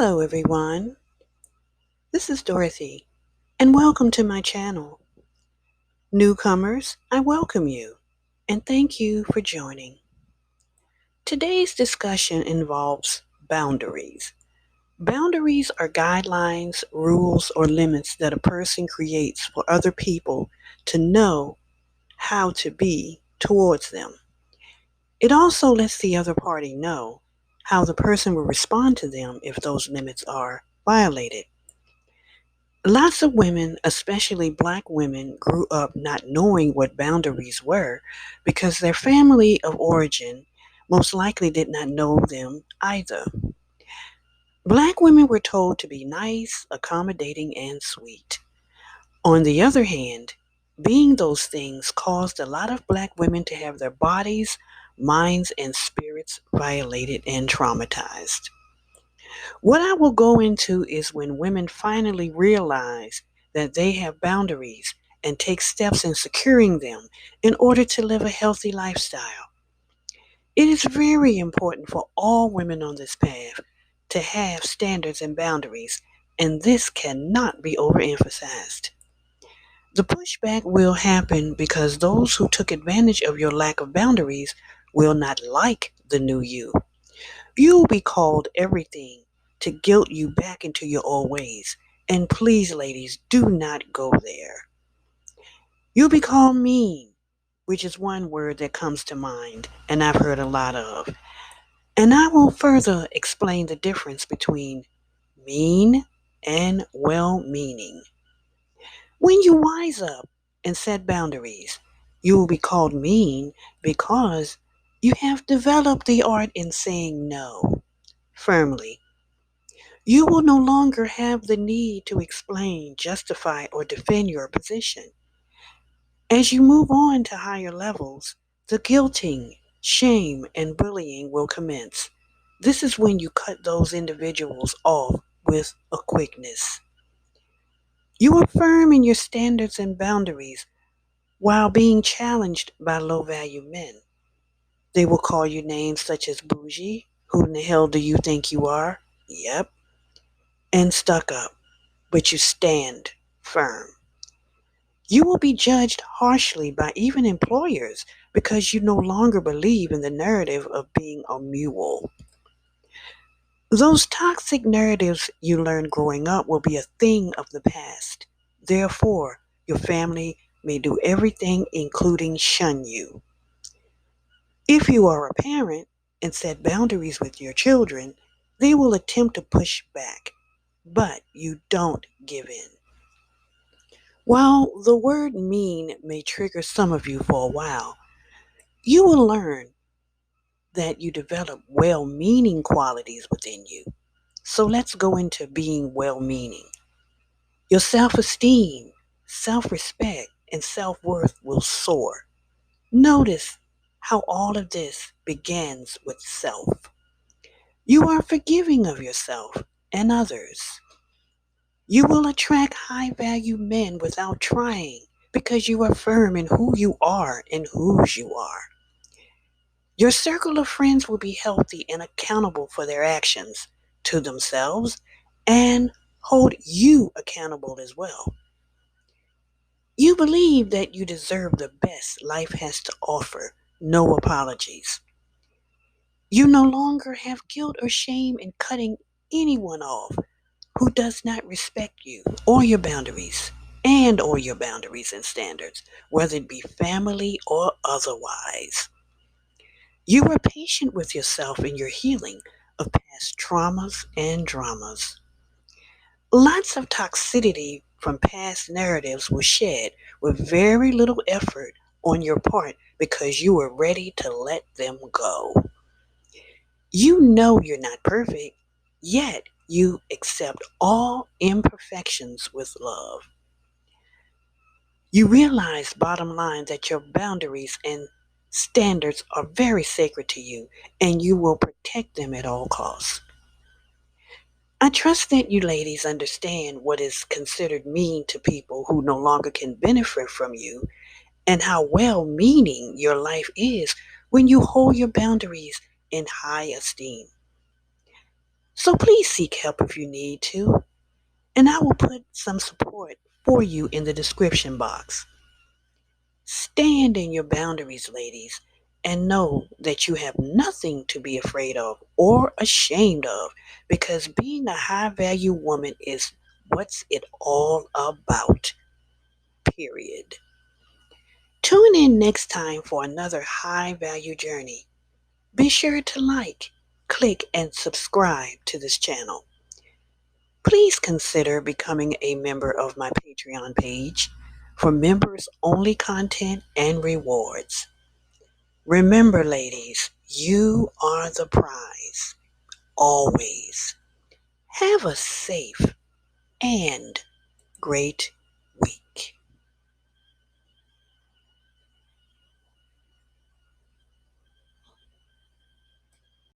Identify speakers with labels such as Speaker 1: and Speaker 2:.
Speaker 1: Hello, everyone. This is Dorothy, and welcome to my channel. Newcomers, I welcome you, and thank you for joining. Today's discussion involves boundaries. Boundaries are guidelines, rules, or limits that a person creates for other people to know how to be towards them. It also lets the other party know how the person will respond to them if those limits are violated. Lots of women, especially black women, grew up not knowing what boundaries were because their family of origin most likely did not know them either. Black women were told to be nice, accommodating, and sweet. On the other hand, being those things caused a lot of black women to have their bodies, minds, and spirits violated and traumatized. What I will go into is when women finally realize that they have boundaries and take steps in securing them in order to live a healthy lifestyle. It is very important for all women on this path to have standards and boundaries, and this cannot be overemphasized. The pushback will happen because those who took advantage of your lack of boundaries will not like the new you. You'll be called everything to guilt you back into your old ways. And please, ladies, do not go there. You'll be called mean, which is one word that comes to mind, and I've heard a lot of. And I will further explain the difference between mean and well meaning. When you wise up and set boundaries, you will be called mean because you have developed the art in saying no firmly. You will no longer have the need to explain, justify, or defend your position. As you move on to higher levels, the guilting, shame, and bullying will commence. This is when you cut those individuals off with a quickness. You are firm in your standards and boundaries while being challenged by low value men. They will call you names such as bougie, who in the hell do you think you are? Yep, and stuck up, but you stand firm. You will be judged harshly by even employers because you no longer believe in the narrative of being a mule. Those toxic narratives you learned growing up will be a thing of the past. Therefore, your family may do everything, including shun you. If you are a parent and set boundaries with your children, they will attempt to push back, but you don't give in. While the word mean may trigger some of you for a while, you will learn that you develop well meaning qualities within you. So let's go into being well meaning. Your self esteem, self respect, and self worth will soar. Notice how all of this begins with self. You are forgiving of yourself and others. You will attract high value men without trying because you are firm in who you are and whose you are. Your circle of friends will be healthy and accountable for their actions to themselves and hold you accountable as well. You believe that you deserve the best life has to offer, no apologies. You no longer have guilt or shame in cutting anyone off who does not respect you or your boundaries and standards, whether it be family or otherwise. You are patient with yourself in your healing of past traumas and dramas. Lots of toxicity from past narratives was shed with very little effort on your part because you were ready to let them go. You know you're not perfect, yet you accept all imperfections with love. You realize, bottom line, that your boundaries and standards are very sacred to you and you will protect them at all costs. I trust that you ladies understand what is considered mean to people who no longer can benefit from you and how well meaning your life is when you hold your boundaries in high esteem. So please seek help if you need to, and I will put some support for you in the description box. Stand in your boundaries, ladies, and know that you have nothing to be afraid of or ashamed of, because being a high value woman is what's it all about, period. Tune in next time for another high value journey. Be sure to like, click, and subscribe to this channel. Please consider becoming a member of my Patreon page for members only content and rewards. Remember, ladies, you are the prize, always. Have a safe and great